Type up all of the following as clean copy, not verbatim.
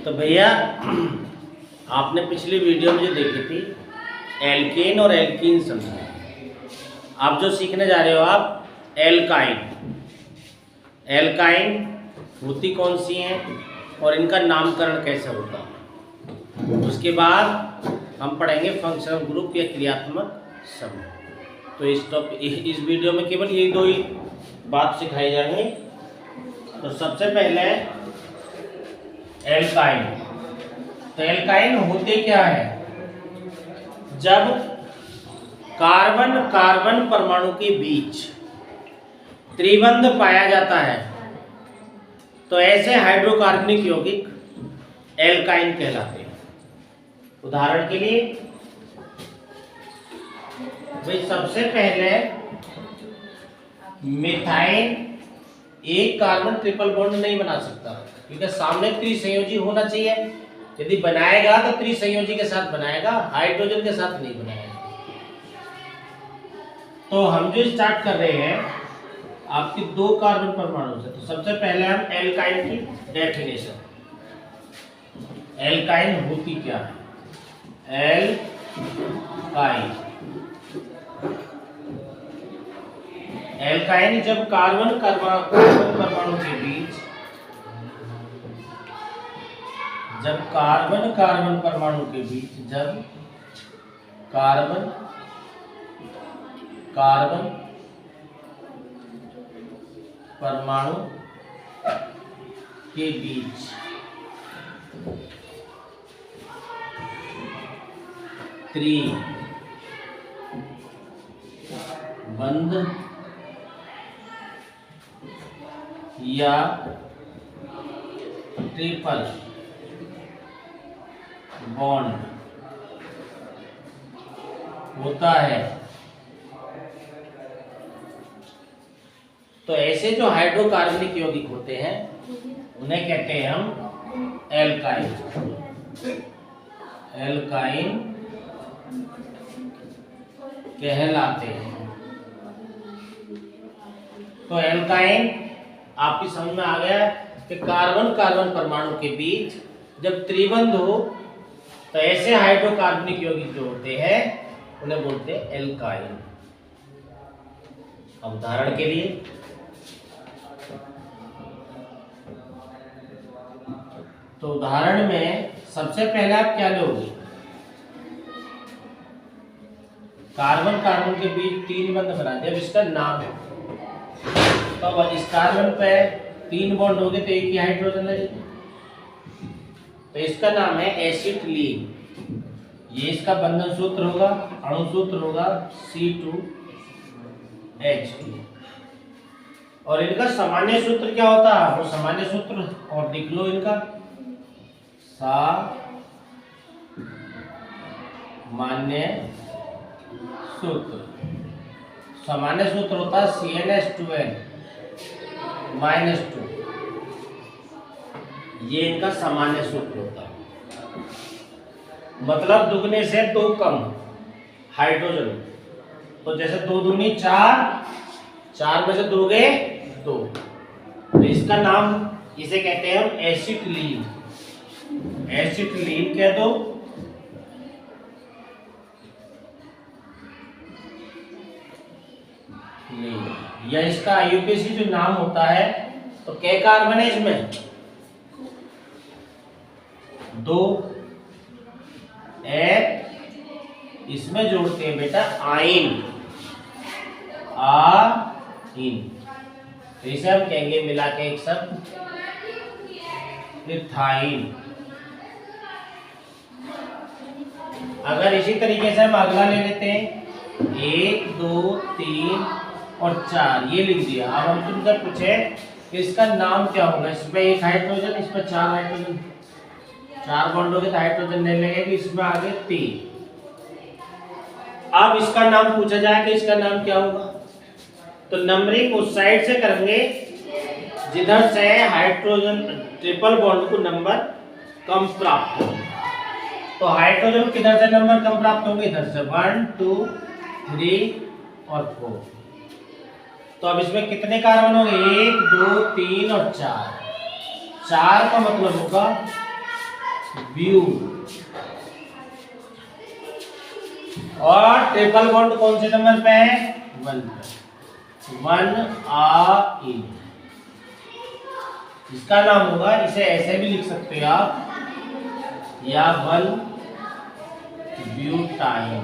तो भैया आपने पिछली वीडियो में जो देखी थी एल्केन और एल्कीन समझा। आप जो सीखने जा रहे हो आप एल्काइन। एल्काइन होती कौन सी हैं और इनका नामकरण कैसे होता है। उसके बाद हम पढ़ेंगे फंक्शनल ग्रुप या क्रियात्मक समूह। तो इस वीडियो में केवल यही दो ही बात सिखाई जाएंगी। तो सबसे पहले एल्काइन। तो एल्काइन होते क्या है? जब कार्बन कार्बन परमाणु के बीच त्रिबंध पाया जाता है तो ऐसे हाइड्रोकार्बनिक यौगिक एल्काइन कहलाते हैं। उदाहरण के लिए भाई सबसे पहले मिथाइल एक कार्बन ट्रिपल बॉन्ड नहीं बना सकता क्योंकि सामने त्रिसंयोजी होना चाहिए। यदि बनाएगा तो त्रिसंयोजी के साथ बनाएगा, हाइड्रोजन के साथ नहीं बनाएगा। तो हम जो स्टार्ट कर रहे हैं आपके दो कार्बन परमाणु से। तो सबसे पहले हम एल्काइन की डेफिनेशन। एल्काइन होती क्या है? एल्काइन एल्काइन जब कार्बन परमाणु के बीच जब कार्बन परमाणु के बीच जब कार्बन परमाणु के बीच त्रिबंध या ट्रिपल बॉन्ड होता है तो ऐसे जो हाइड्रोकार्बनिक यौगिक होते हैं उन्हें कहते हैं हम एल्काइन। एल्काइन कहलाते हैं। तो एल्काइन आपकी समझ में आ गया कि कार्बन परमाणु के बीच जब त्रिबंध हो तो ऐसे हाइड्रोकार्बनिक यौगिक जो होते हैं उन्हें बोलते हैं एल्काइन। अब उदाहरण के लिए तो उदाहरण में सबसे पहले आप क्या लोगे? कार्बन के बीच तीन बंध बना दिया। अब इसका नाम है तो अब इस कार्बन पे तीन बॉन्ड हो गए तो एक ही हाइड्रोजन लगेगा। तो इसका नाम है एसिटिलीन। ये इसका बंधन सूत्र होगा, अणु सूत्र होगा C2H2 और इनका सामान्य सूत्र क्या होता है? वो सामान्य सूत्र और लिख लो इनका सामान्य सूत्र। सामान्य सूत्र होता है CnH2n -2। ये इनका सामान्य सूत्र होता है। मतलब दुगने से दो कम हाइड्रोजन। तो जैसे दो दूनी चार, चार में से दो गए दो। तो इसका नाम इसे कहते हैं हम एसिटिलीन। एसिटिलीन कह दो। या इसका IUPAC जो नाम होता है तो क्या कार्बन है इसमें? दो। एक इसमें जोड़ते हैं बेटा आइन। तो इसे हम कहेंगे मिला के एक शब्द इथाइन। अगर इसी तरीके से हम अगला ले लेते हैं 1 2 3 और 4 ये लिख दिया। अब हम तुमसे पूछे कि इसका नाम क्या होगा? इसमें एक हाइड्रोजन, इसमें चार हाइड्रोजन, चार बॉन्ड हो गए तो हाइड्रोजन नहीं लगेगा। इसमें आगे 3। अब इसका नाम पूछा जाए कि इसका नाम क्या होगा? तो नंबरिंग उस साइड से करेंगे जिधर से हाइड्रोजन ट्रिपल बॉन्ड को नंबर कम प्राप्त हो। तो हाइड्रोजन किधर से नंबर कम प्राप्त होंगे? इधर से 1 2 3 और 4। तो अब इसमें कितने कार्बन होंगे? 1 2 3 और 4। 4 का मतलब होगा ब्यू। और ट्रिपल बॉन्ड कौन से नंबर पे है? 1 पे। 1 इसका नाम होगा, इसे ऐसे भी लिख सकते हैं आप, या 1 ब्यूटाइन।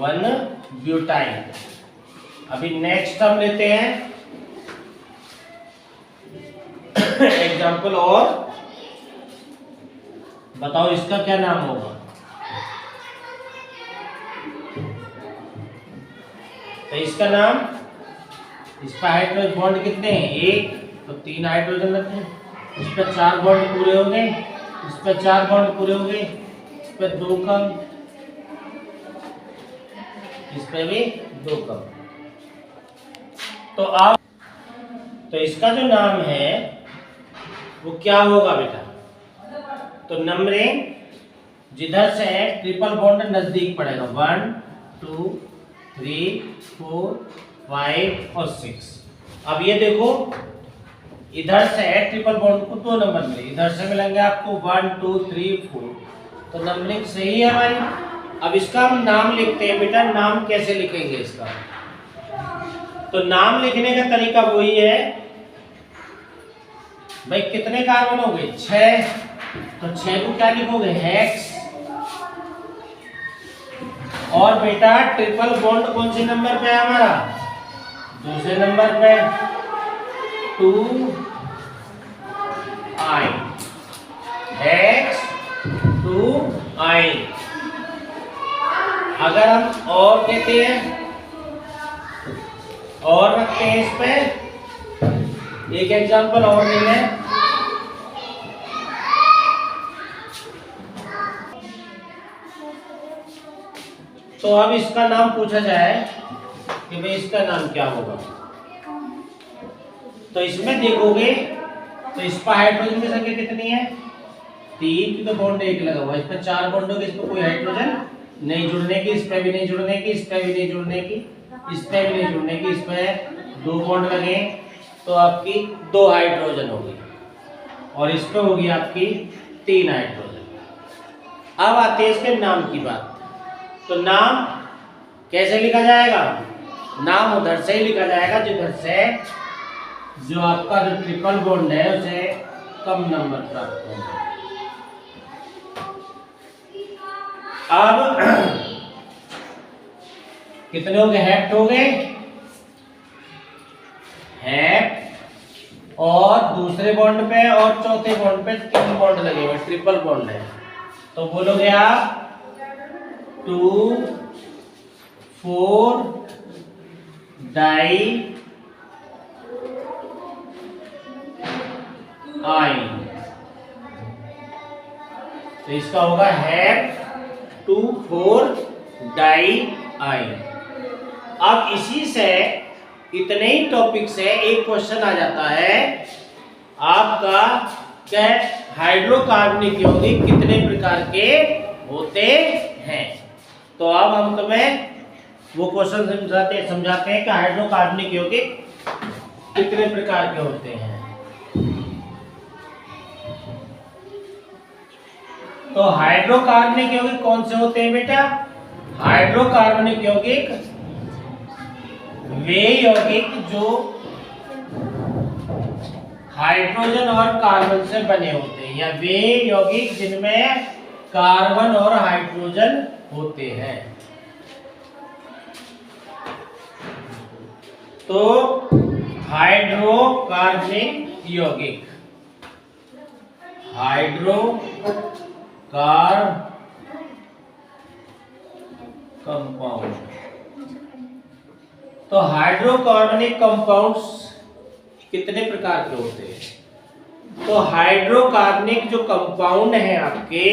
1 ब्यूटाइन। अभी नेक्स्ट हम लेते हैं एग्जाम्पल, और बताओ इसका क्या नाम होगा? तो इसका नाम, इसका हाइड्रोजन बॉन्ड कितने हैं? 1, तो 3 हाइड्रोजन रखते हैं। इस पर 4 बॉन्ड पूरे हो गए, इस पर 4 बॉन्ड पूरे हो गए, इस पर 2 कम, इस पे भी 2 कम। तो आप, तो इसका जो नाम है वो क्या होगा बेटा? तो नंबरिंग जिधर से है ट्रिपल बॉन्ड नजदीक पड़ेगा, 1 2 3 4 5 और 6। अब ये देखो, इधर से है ट्रिपल बॉन्ड को 2 नंबर मिले, इधर से मिलेंगे आपको 1 2 3 4। तो नंबरिंग सही है हमारी। अब इसका हम नाम लिखते हैं बेटा। नाम कैसे लिखेंगे इसका? तो नाम लिखने का तरीका वही है भाई, कितने कार्बन हो गए? 6। तो 6 को क्या लिखोगे? हेक्स। और बेटा ट्रिपल बॉन्ड कौन से नंबर पे है हमारा? दूसरे नंबर पे, 2 आई, हेक्स 2 आई। अगर हम और कहते हैं, और रखते हैं इस पे, एक एग्जांपल और ले लें। तो अब इसका नाम पूछा जाए कि भाई इसका नाम क्या होगा, तो इसमें देखोगे तो इस पर हाइड्रोजन की संख्या कितनी है? 3 की, तो बॉन्ड 1 लगा हुआ है। इस पर 4 बॉन्ड हो गए, इस पर कोई हाइड्रोजन नहीं जुड़ने की, इस पे भी नहीं जुड़ने की, इस पे भी नहीं जुड़ने की, इस पे भी नहीं जुड़ने की, इस पे 2 बॉन्ड लगे, तो आपकी 2 हाइड्रोजन होगी, और इस पे होगी आपकी 3 हाइड्रोजन। अब आते हैं इसके नाम की बात। तो नाम कैसे लिखा जाएगा? नाम उधर से ही लिखा जाएगा जिधर से जो आपका जो ट्रिपल बॉन्ड है उसे कम नंबर प्राप्त होगा। अब कितने हो गए? हेप्ट हो गए, हेप्ट। और दूसरे बॉन्ड पे और चौथे बॉन्ड पे 3 बॉन्ड लगे हुए, ट्रिपल बॉन्ड है। तो बोलोगे आप 2 4 डाई आइन। तो इसका होगा हेप्ट 2 4 डाई आइन। अब इसी से, इतने ही टॉपिक से एक क्वेश्चन आ जाता है आपका, क्या? हाइड्रोकार्बनिक यौगिक कितने प्रकार के होते हैं? तो अब हम तुम्हें वो क्वेश्चन समझाते हैं कि हाइड्रोकार्बनिक यौगिक कितने प्रकार के होते हैं। तो हाइड्रोकार्बनिक यौगिक कौन से होते हैं बेटा? हाइड्रोकार्बनिक यौगिक वे यौगिक जो हाइड्रोजन और कार्बन से बने होते हैं, या वे यौगिक जिनमें कार्बन और हाइड्रोजन होते हैं। तो हाइड्रोकार्बनिक यौगिक, कंपाउंड। तो हाइड्रोकार्बनिक कंपाउंड्स कितने प्रकार के होते हैं? तो हाइड्रोकार्बनिक जो कंपाउंड है आपके,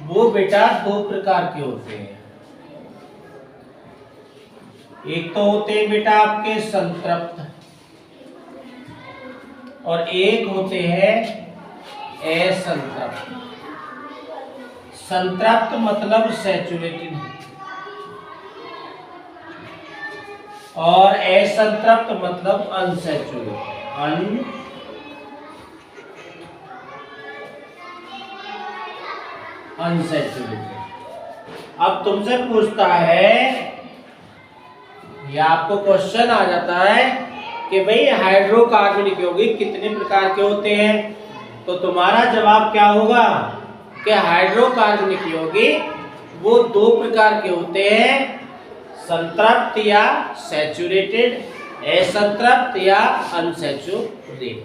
वो बेटा 2 प्रकार के होते हैं। एक तो होते हैं बेटा आपके संतृप्त, और एक होते हैं असंतृप्त। संतृप्त मतलब सैचुरेटेड, और असंतृप्त मतलब अनसैचुरेटेड, अनसैचुरेटेड। अब तुमसे पूछता है, या आपको क्वेश्चन आ जाता है कि भाई हाइड्रोकार्बनिक यौगिक कितने प्रकार के होते हैं, तो तुम्हारा जवाब क्या होगा कि हाइड्रोकार्बनिक यौगिक वो दो प्रकार के होते हैं, संतृप्त या सैचुरेटेड, असंतृप्त या अनसैचुरेटेड।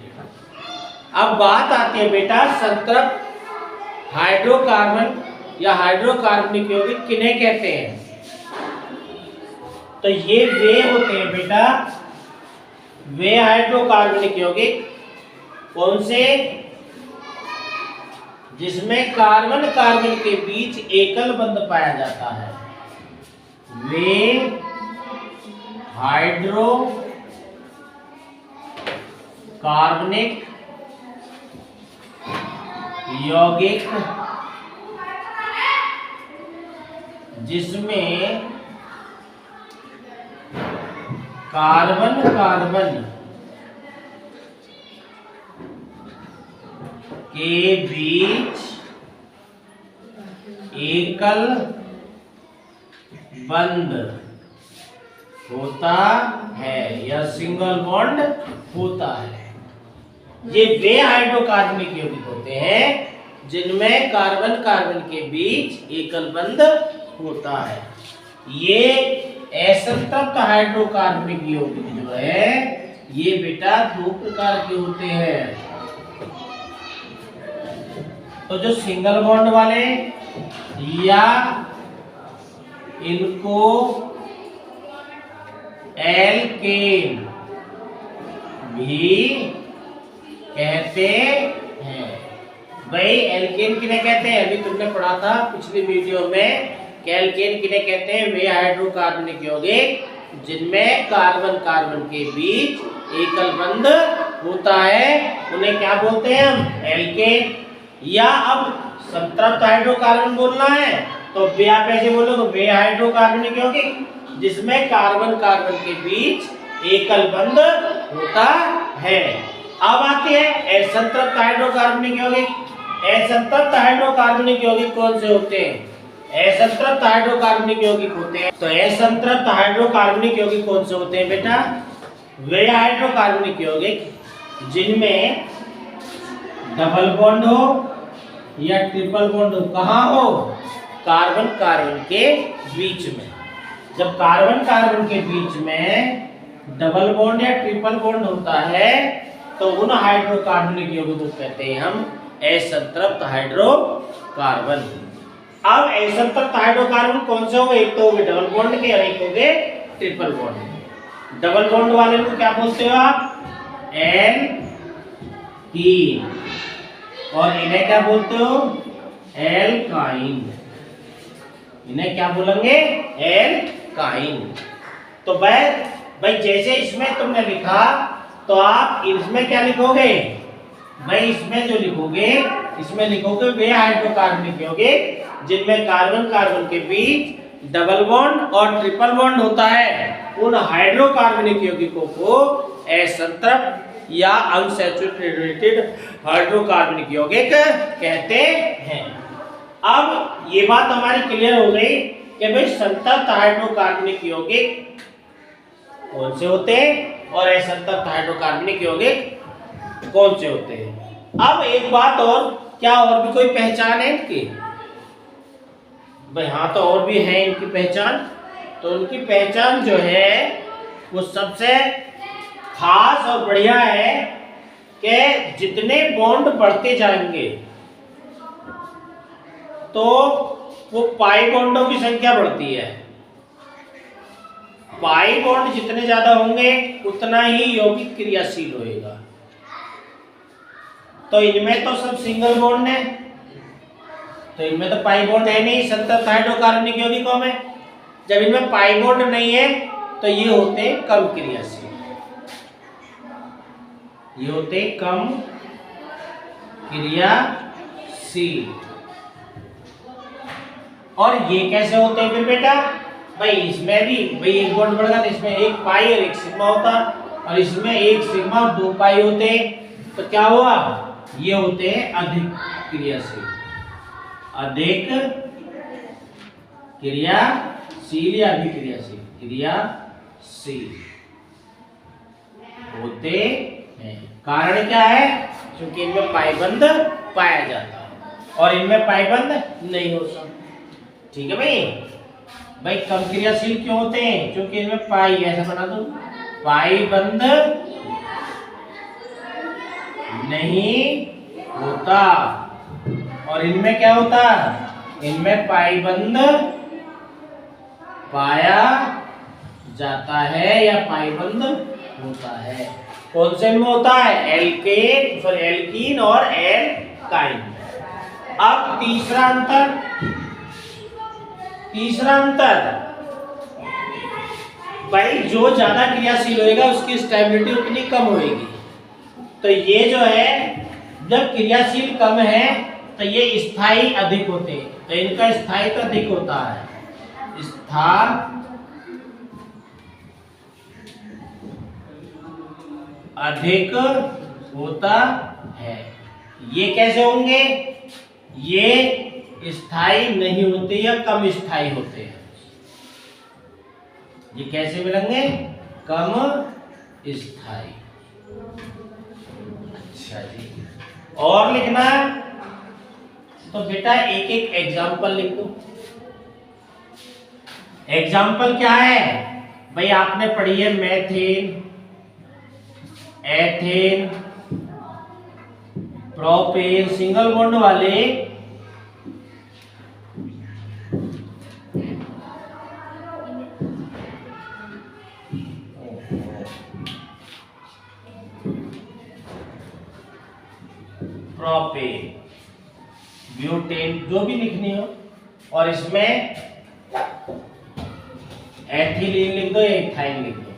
अब बात आती है बेटा संतृप्त हाइड्रोकार्बन या हाइड्रोकार्बनिक यौगिक किन्हें कहते हैं। तो ये वे होते हैं बेटा, वे हाइड्रोकार्बनिक यौगिक कौन से, जिसमें कार्बन कार्बन के बीच एकल बंध पाया जाता है। वे हाइड्रो कार्बनिक यौगिक जिसमें कार्बन कार्बन के बीच एकल बंध होता है या सिंगल बॉन्ड होता है। ये वे हाइड्रोकार्बनिक यौगिक होते हैं जिनमें कार्बन कार्बन के बीच एकल बंध होता है। ये असंतृप्त हाइड्रोकार्बनिक यौगिक जो है ये बेटा दो प्रकार के होते हैं। तो जो सिंगल बॉन्ड वाले या इनको एल्केन भी कहते हैं। भाई एल्केन किन्हें कहते हैं, अभी तुमने पढ़ा था पिछली वीडियो में कि एल्केन किन्हें कहते हैं, वे हाइड्रोकार्बनिक यौगिक जिनमें कार्बन कार्बन के बीच एकल बंध होता है, उन्हें क्या बोलते हैं हम, एल्केन। या अब संतृप्त हाइड्रोकार्बन बोलना है तो वे आप ऐसे बोलोगे, वे हाइड्रोकार्बनिक यौगिक जिसमें कार्बन कार्बन के बीच एकल बंध होता है। अब आती है असंतृप्त हाइड्रोकार्बनिक यौगिक। असंतृप्त हाइड्रोकार्बनिक यौगिक कौन से होते हैं, असंतृप्त हाइड्रोकार्बनिक यौगिक होते हैं। तो असंतृप्त हाइड्रोकार्बनिक यौगिक कौन से होते हैं बेटा, वे हाइड्रोकार्बनिक यौगिक जिनमें डबल बॉन्ड हो या ट्रिपल बॉन्ड हो, कहाँ हो, कार्बन कार्बन के बीच में। जब कार्बन कार्बन के बीच में डबल बॉन्ड या ट्रिपल बॉन्ड होता है तो उन हाइड्रोकार्बनिक यौगिक को कहते हैं हम असंतृप्त हाइड्रोकार्बन। अब असंतृप्त हाइड्रोकार्बन कौन से होंगे, एक तो होंगे डबल बॉन्ड के और एक होंगे ट्रिपल बॉन्ड। डबल बॉन्ड वाले को क्या बोलते हो आप, एल्कीन, और इन्हें क्या बोलते हो, एल्काइन। इन्हें क्या बोलेंगे, एल्काइन। तो भाई जैसे इसमें तुमने लिखा तो आप इसमें क्या लिखोगे, भाई इसमें जो लिखोगे इसमें लिखोगे वे हाइड्रोकार्बनिक यौगिक जिनमें कार्बन कार्बन के बीच डबल बॉन्ड और ट्रिपल बॉन्ड होता है, उन हाइड्रोकार्बनिक यौगिकों को असंतृप्त या अनसैचुरेटेड हाइड्रोकार्बनिक यौगिक कहते हैं। अब ये बात हमारी क्लियर हो गई कि भाई संतृप्त हाइड्रोकार्बनिक यौगिक कौन से होते हैं और असंतृप्त हाइड्रोकार्बनिक यौगिक कौन से होते हैं। अब एक बात और, क्या और भी कोई पहचान है इनकी, भाई हाँ तो और भी है इनकी पहचान। तो उनकी पहचान जो है वो सबसे खास और बढ़िया है कि जितने बॉन्ड बढ़ते जाएंगे तो वो पाई बॉन्डों की संख्या बढ़ती है। पाई बॉन्ड जितने ज्यादा होंगे उतना ही यौगिक क्रियाशील होएगा। तो इनमें तो सब सिंगल बॉन्ड है, तो इनमें तो पाई बॉन्ड है नहीं संतृप्त हाइड्रोकार्बनिक यौगिकों में। जब इनमें पाई बॉन्ड नहीं है तो ये होते कम क्रियाशील, ये होते कम क्रियाशील। और ये कैसे होते हैं फिर बेटा, भाई इसमें भी भाई एक बॉन्ड बढ़ गया तो इसमें एक पाई और एक सिग्मा होता, और इसमें एक सिग्मा और दो पाई होते, तो क्या हुआ, ये होते हैं अधिक क्रियाशील। अधिक क्रियाशील या अभिक्रियाशील, क्रियाशील होते हैं। कारण क्या है? क्योंकि इनमें पाइबंद पाया जाता है और इनमें पाइबंद नहीं होता। ठीक है भाई। भाई कम क्रियाशील क्यों होते हैं? क्योंकि इनमें पाई, ऐसा बना दो, पाइबंद नहीं होता। और इनमें क्या होता? इनमें पाइबंद पाया जाता है या पाइबंद होता है। कौन से में होता है? एल्कीन और एल्काइन। अब तीसरा अंतर भाई जो ज्यादा क्रियाशील होएगा उसकी स्टेबिलिटी उतनी कम होएगी। तो ये जो है जब क्रियाशील कम है तो ये स्थायी अधिक होते हैं, तो इनका स्थायित्व अधिक होता है, अधिक होता है। ये कैसे होंगे? ये स्थायी नहीं होते या कम स्थायी होते हैं। ये कैसे मिलेंगे? कम स्थायी। अच्छा जी, और लिखना है तो बेटा एक एक एग्जाम्पल लिख दो। एग्जाम्पल क्या है भाई? आपने पढ़ी है methane, ethane, propane, single bond वाले प्रोपेन, ब्यूटेन, जो भी लिखनी हो। और इसमें एथिलीन लिख दो या इथाइन लिख दो।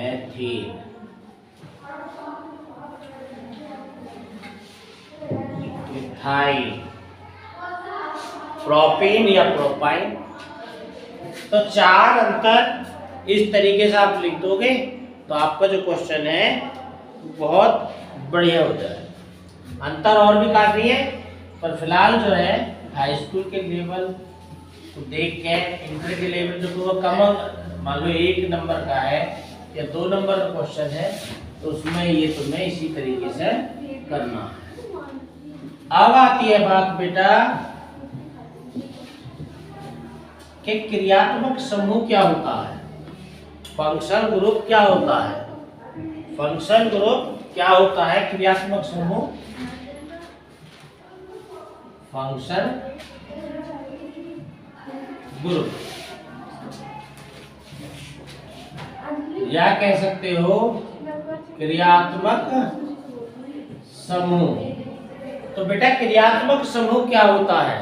एथीन, इथाइन, प्रोपेन या प्रोपाइन। तो चार अंतर इस तरीके से आप लिख दोगे तो आपका जो क्वेश्चन है बहुत बढ़िया हो जाए। अंतर और भी काफी है, पर फिलहाल जो है हाई स्कूल के लेवल को देख के इंटर के लेवल जो वो कम, मान लो 1 नंबर का है या 2 नंबर का क्वेश्चन है, तो उसमें ये तुम्हें इसी तरीके से करना है। अब आती है बात बेटा कि क्रियात्मक समूह क्या होता है, फंक्शन ग्रुप क्या होता है। फंक्शन ग्रुप क्या होता है? क्रियात्मक समूह, फंक्शन ग्रुप, या कह सकते हो क्रियात्मक समूह। तो बेटा क्रियात्मक समूह क्या होता है?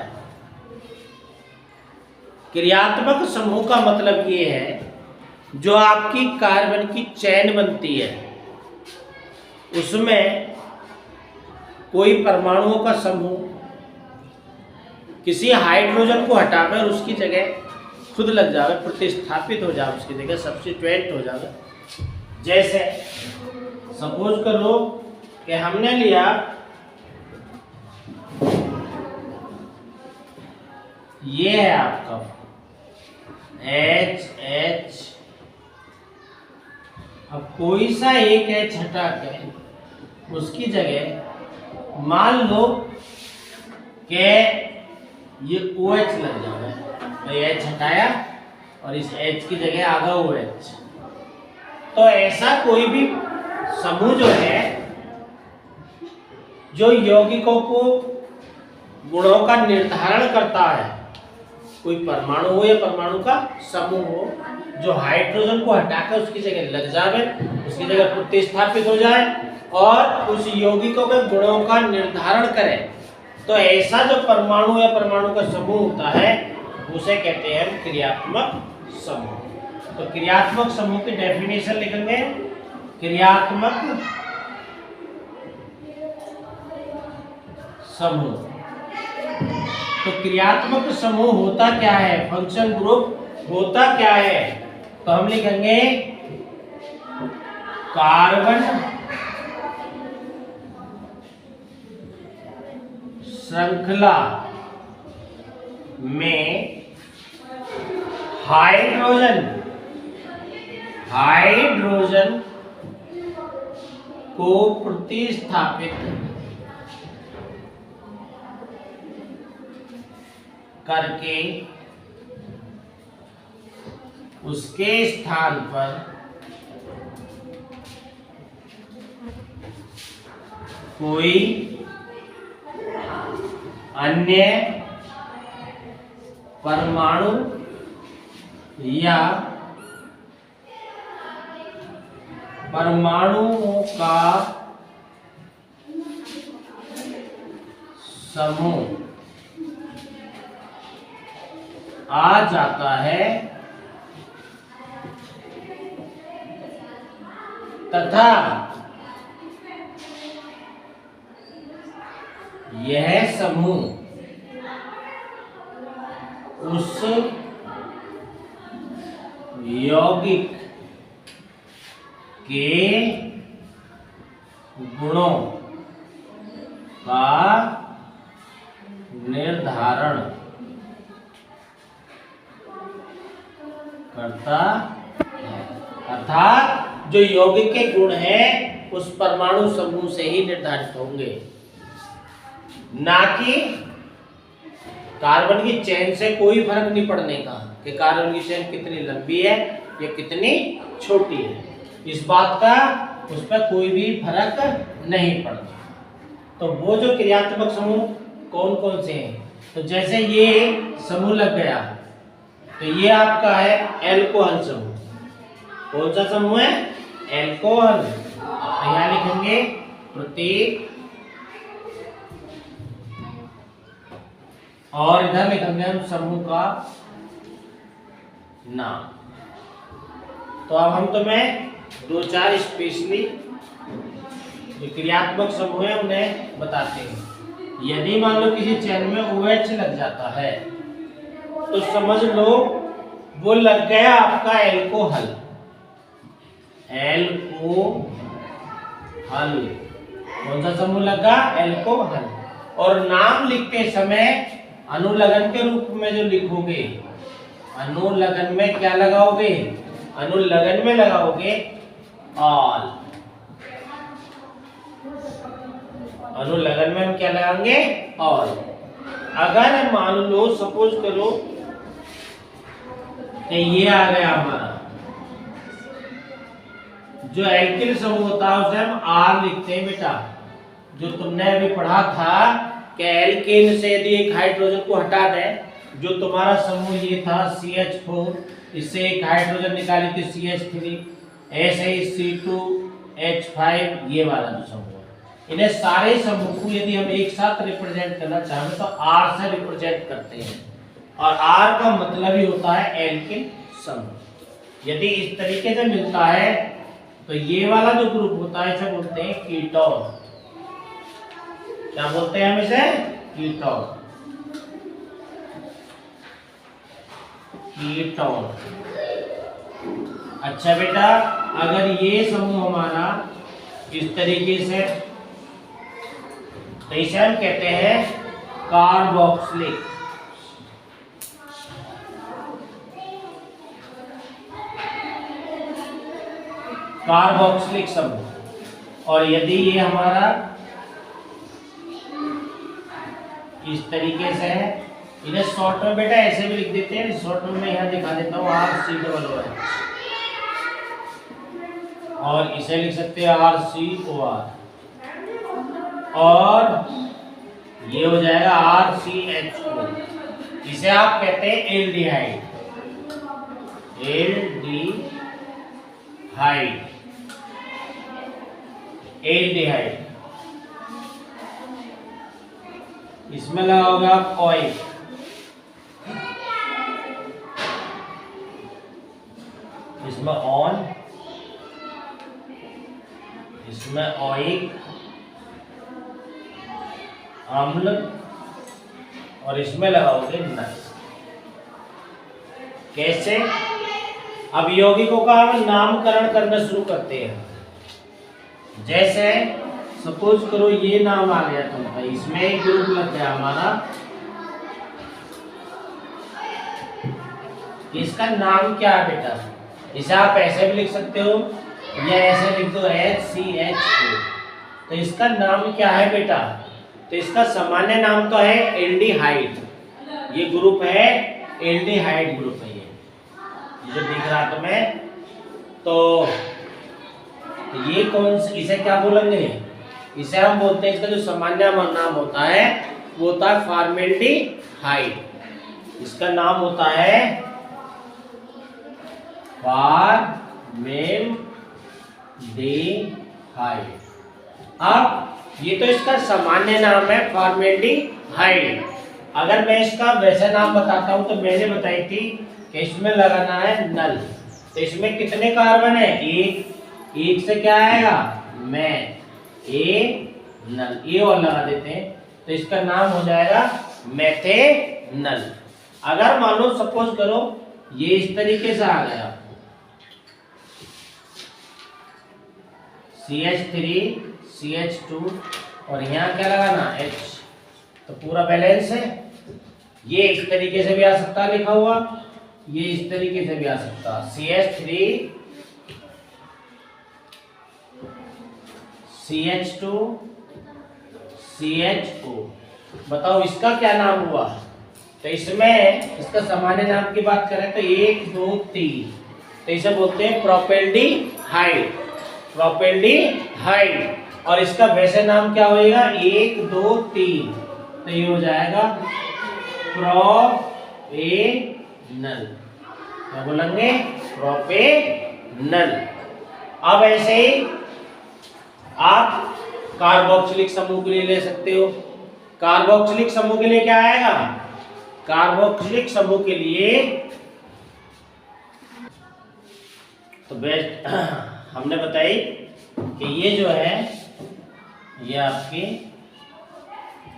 क्रियात्मक समूह का मतलब ये है जो आपकी कार्बन की चेन बनती है उसमें कोई परमाणुओं का समूह किसी हाइड्रोजन को हटाकर उसकी जगह खुद लग जावे, प्रतिस्थापित हो जाए, उसकी जगह सब्स्टिट्यूएंट हो जावे। जैसे सपोज करो कि हमने लिया ये है आपका H, अब कोई सा एक H हटा के उसकी जगह मान लो कि ये OH लग जाए, तो H हटाया और इस H की जगह आ गया OH। तो ऐसा कोई भी समूह जो है जो यौगिकों को गुणों का निर्धारण करता है, कोई परमाणु हो या परमाणु का समूह हो जो हाइड्रोजन को हटाकर उसकी जगह लग जाए, उसकी जगह प्रतिस्थापित हो जाए और उस यौगिकों के गुणों का निर्धारण करे, तो ऐसा जो परमाणु या परमाणु का समूह होता है उसे कहते हैं हम क्रियात्मक समूह। तो क्रियात्मक समूह की डेफिनेशन लिखेंगे, क्रियात्मक समूह। तो क्रियात्मक समूह होता क्या है, फंक्शन ग्रुप होता क्या है? तो हम लिखेंगे कार्बन श्रृंखला में हाइड्रोजन को प्रतिस्थापित करके उसके स्थान पर कोई अन्य परमाणु या परमाणुओं का समूह आ जाता है तथा यह समूह उस यौगिक के गुणों का निर्धारण करता है। अर्थात जो यौगिक के गुण हैं उस परमाणु समूह से ही निर्धारित होंगे, ना कि कार्बन की चेन से कोई फर्क नहीं पड़ने का कि कार्बन की चेन कितनी लंबी है या कितनी छोटी है। इस बात का उस पर कोई भी फर्क नहीं पड़ता। तो वो जो क्रियात्मक समूह कौन कौन से हैं, तो जैसे ये समूह लग गया तो ये आपका है एल्कोहल समूह। कौन सा समूह है? एल्कोहल। यहाँ लिखेंगे प्रतीक और इधर लिखेंगे हम समूह का नाम। तो अब हम तुम्हें दो चार स्पेशली जो क्रियात्मक समूह है उन्हें बताते हैं। यदि मान लो किसी चैन में OH लग जाता है तो समझ लो वो लग गया आपका एल्कोहल। एल्कोहल कौन सा समूह लगा? एल्कोहल। और नाम लिखते समय अनुलग्न के रूप में जो लिखोगे, अनुलग्न में क्या लगाओगे? अनुलग्न में लगाओगे ऑल। अनुलग्न में हम क्या लगाएंगे? ऑल। अगर मान लो सपोज करो कि ये आ गया हमारा जो एल्किल समूह होता है उसे हम R लिखते हैं बेटा। जो तुमने अभी पढ़ा था कि एल्केन से यदि एक हाइड्रोजन को हटा दें, जो तुम्हारा समूह ये था CH4, इससे एक हाइड्रोजन निकाली थी CH3, ऐसे ही C2H5, ये वाला जो समूह है। इन्हें सारे समूह को यदि हम एक साथ रिप्रेजेंट करना चाहें तो R से रिप्रेजेंट करते हैं, और R का मतलब ही होता है एल्किल समूह। यदि इस तरीके से मिलता है तो ये वाला जो ग्रुप होता है इसे बोलते हैं कीटोन। क्या बोलते हैं हम इसे? कीटोन। कीटोन। अच्छा बेटा, अगर ये समूह हमारा इस तरीके से, तो इसे हम कहते हैं कार्बोक्सिलिक। कार्बोक्सिलिक समूह। और यदि ये हमारा इस तरीके से है, इन्हें शॉर्ट में बेटा ऐसे भी लिख देते हैं, शॉर्ट में मैं यहाँ दिखा देता हूँ RCOOH, और इसे लिख सकते हैं RCOR, और ये हो जाएगा RCHO। इसे आप कहते हैं एल्डिहाइड। एल्डिहाइड। इसमें लगाओगे आप ऑयल, इसमें ऑन, इसमें ऑइल, अम्ल, और इसमें लगाओगे नस। कैसे? अब यौगिकों का हम नामकरण करना शुरू करते हैं। जैसे सपोज करो ये नाम आ गया तुमका, इसमें एक ग्रुप लग गया हमारा, इसका नाम क्या है बेटा? इसे आप ऐसे भी लिख सकते हो या ऐसे लिख दो HCHO। तो इसका नाम क्या है बेटा? तो इसका सामान्य नाम तो है एल्डिहाइड। ये ग्रुप है एल्डिहाइड ग्रुप है, ये जो दिख रहा तुम्हें। तो ये कौन सा, इसे क्या बोलेंगे? इसे हम बोलते हैं, इसका जो सामान्य नाम होता है वो होता है फॉर्मेल्डिहाइड। इसका नाम होता है फॉर्मेल्डिहाइड। अब ये तो इसका सामान्य नाम है फॉर्मेल्डिहाइड। अगर मैं इसका वैसा नाम बताता हूं तो मैंने बताई थी कि इसमें लगाना है नल। तो इसमें कितने कार्बन है? एक से क्या आएगा? मैं नल, ए और लगा देते हैं तो इसका नाम हो जाएगा मेथेनल। अगर मान लो सपोज करो ये इस तरीके से आ गया CH3 CH2 और यहाँ क्या लगाना H, तो पूरा बैलेंस है। ये इस तरीके से भी आ सकता है लिखा हुआ, ये इस तरीके से भी आ सकता है CH3 CH2 CHO। बताओ इसका क्या नाम हुआ? तो इसमें इसका सामान्य नाम की बात करें तो 1 2 3, तो इसे बोलते हैं प्रोपेल्डिहाइड, प्रोपेल्डिहाइड। और इसका वैसे नाम क्या होएगा? 1 2 3, तो ये हो जाएगा प्रोपेनल। क्या बोलेंगे? प्रोपेनल। अब ऐसे ही आप कार्बोक्सिलिक समूह के लिए ले सकते हो। कार्बोक्सिलिक समूह के लिए क्या आएगा? कार्बोक्सिलिक समूह के लिए तो बेस्ट हमने बताई कि ये जो है ये आपके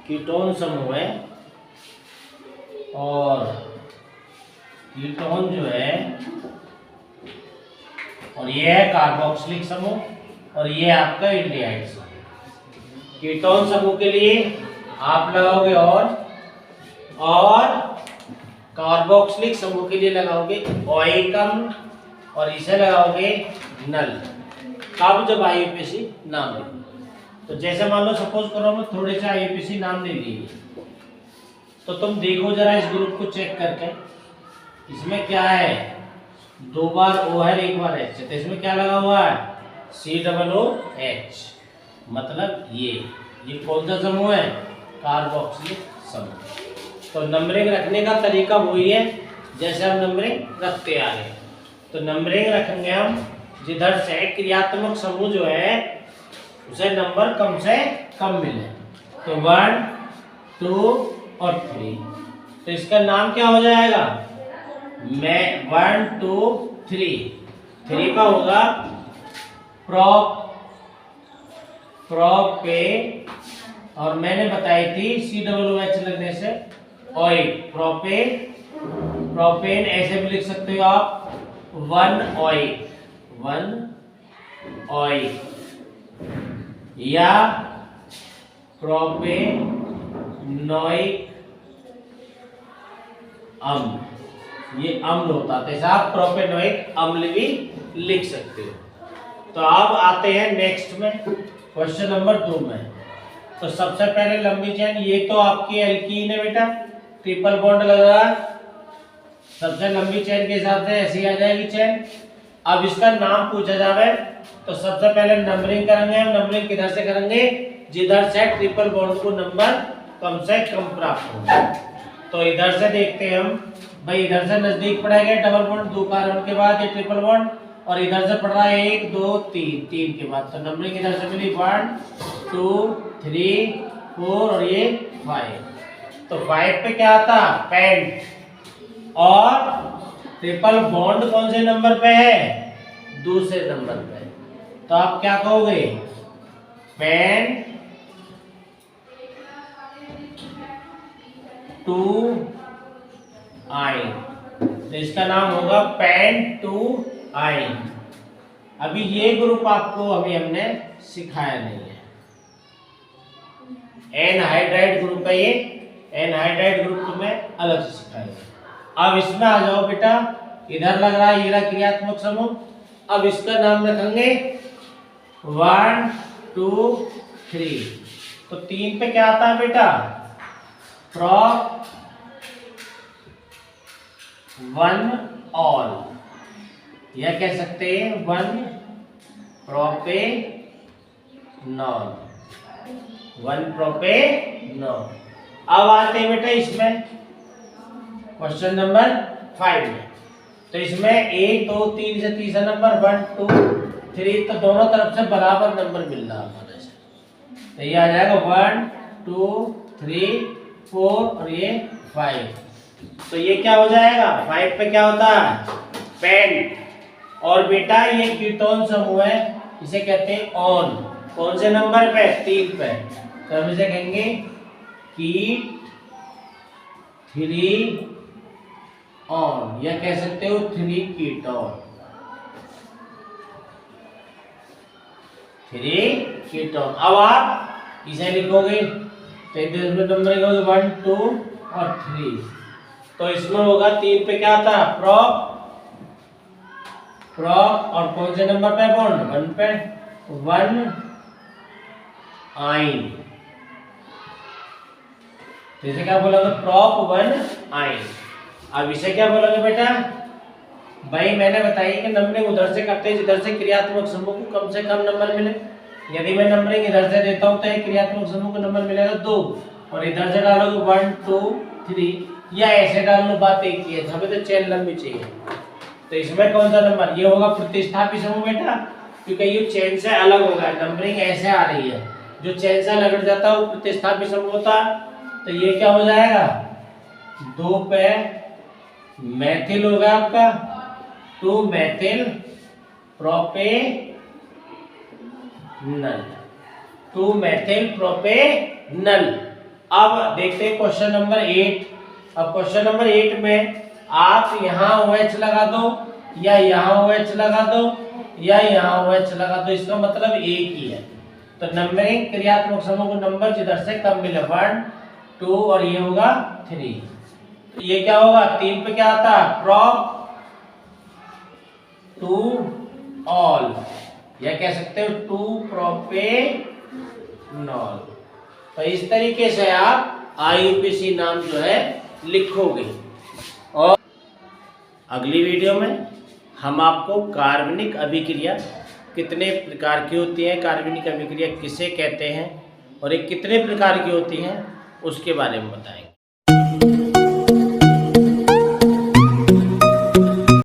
कीटोन समूह है, और कीटोन जो है, और ये है कार्बोक्सिलिक समूह, और ये आपका एल्डिहाइड समूह। कीटोन समूह के लिए आप लगाओगे और कार्बोक्सिलिक समूह के लिए लगाओगे ओइकम, और इसे लगाओगे नल। अब जब IUPAC नाम दे, तो जैसे मान लो सपोज करो मैं थोड़े से IUPAC नाम दे दिए, तो तुम देखो जरा इस ग्रुप को चेक करके, इसमें क्या है? 2 बार O है, 1 बार H है, तो इसमें क्या लगा हुआ है? COOH। मतलब ये कौन सा समूह है? कार्बोक्सिलिक समूह। तो नंबरिंग रखने का तरीका वही है जैसे हम नंबरिंग रखते आ रहे हैं। तो नंबरिंग रखेंगे हम जिधर से क्रियात्मक समूह जो है उसे नंबर कम से कम मिले। तो 1 2 और 3, तो इसका नाम क्या हो जाएगा? मैं 1 2 3 का होगा प्रोपे, और मैंने बताई थी COOH लगने से ऑयल, प्रोपेन ऐसे भी लिख सकते हो आप 1 ऑयल, या प्रोपेनोइक अम्ल, ये अम्ल होता है, तो आप प्रोपेनोइक अम्ल भी लिख सकते हो। तो अब आते हैं नेक्स्ट में क्वेश्चन नंबर 2 में। तो सबसे पहले लंबी चेन, ये तो आपकी एल्कीन है बेटा, ट्रिपल बॉन्ड लग रहा है, सबसे लंबी चेन के हिसाब से ऐसी आ जाएगी चेन। अब इसका नाम पूछा जावे तो सबसे पहले नंबरिंग करेंगे हम। नंबरिंग किधर से करेंगे? जिधर से ट्रिपल बॉन्ड को नंबर कम से कम प्राप्त हो। तो इधर से देखते हैं हम, भाई इधर से नजदीक पड़ेगा डबल बॉन्ड 2 कार्बन के बाद ये ट्रिपल बॉन्ड, और इधर से पड़ रहा है 1 2 3 के बाद। तो नंबरिंग इधर से मिली 1 2 3 4 और ये 5। तो 5 पे क्या आता? पेंट। और ट्रिपल बॉन्ड कौन से नंबर पे है? दूसरे नंबर पे। तो आप क्या कहोगे? पेन 2 आइन, तो इसका नाम होगा पेन 2 आइन। अभी ये ग्रुप आपको अभी हमने सिखाया नहीं है, एनहाइड्राइड ग्रुप है ये, एनहाइड्राइड ग्रुप तुम्हें अलग से सिखाएगा। अब इसमें आ जाओ बेटा, इधर लग रहा है ये रहा क्रियात्मक समूह। अब इसका नाम रखेंगे 1 2 3। तो 3 पे क्या आता है बेटा, prop 1 all, या कह सकते हैं 1 propanol, 1 propanol। अब आते हैं बेटा इसमें क्वेश्चन नंबर 5 में। तो इसमें 1 2 3 से तीसरा नंबर 1 2 3, तो दोनों तरफ से बराबर नंबर मिल रहा हमारे से। तो ये आ जाएगा 1 2 3 4 और ये 5। तो ये क्या हो जाएगा, 5 पे क्या होता है, पेंट। और बेटा ये कीटोन समूह है, इसे कहते हैं ऑन। कौन से नंबर पे, 3 पे। तो हम इसे कहेंगे कीट 3 ऑन, या कह सकते हो 3 कीटोन, 3 कीटोन। अब आप इसे लिखोगे तो इसमें नंबर लिखोगे 1 2 और 3। तो इसमें होगा 3 पे क्या आता है, प्रॉप, और कौन से नंबर पे बॉन्ड, 1 पे 1 आइन। तो इसे क्या बोलोगे, प्रॉप 1 आइन। अब इसे क्या बोलोगे बेटा, भाई मैंने बताया कि नंबरिंग उधर से करते हैं जिधर से क्रियात्मक समूह को कम से कम नंबर मिले। यदि मैं नंबरिंग इधर से देता हूं तो एक क्रियात्मक समूह को नंबर मिलेगा 2, और इधर से डालोगे 1 2 3, या ऐसे डाल लो, बात एक ही है, हमें तो चेन लंबी चाहिए। तो इसमें कौन सा नंबर, ये होगा प्रतिस्थापी समूह बेटा, क्योंकि ये चेन से अलग होगा। नंबरिंग ऐसे आ रही है, जो चेन से अलग जाता है वो प्रतिस्थापी समूह होता है। तो ये क्या हो जाएगा, 2 पे मैथिल होगा आपका, 2 मैथिल प्रोपेनल, 2 मैथिल प्रोपेनल। अब देखते हैं क्वेश्चन नंबर 8। अब क्वेश्चन नंबर 8 में आप यहाँ OH लगा दो, या यहाँ OH लगा दो, या यहाँ OH लगा दो, इसका मतलब एक ही है। तो नंबरिंग क्रियात्मक समूह को नंबर जिधर से कम मिले 1 2 और ये होगा 3। तो ये क्या होगा, 3 पे क्या आता है, प्रॉप 2 ऑल, या कह सकते हो 2 प्रोपेनॉल। तो इस तरीके से आप IUPAC नाम जो है लिखोगे। और अगली वीडियो में हम आपको कार्बनिक अभिक्रिया कितने प्रकार की होती है, कार्बनिक अभिक्रिया किसे कहते हैं और ये कितने प्रकार की होती हैं, उसके बारे में बताएंगे।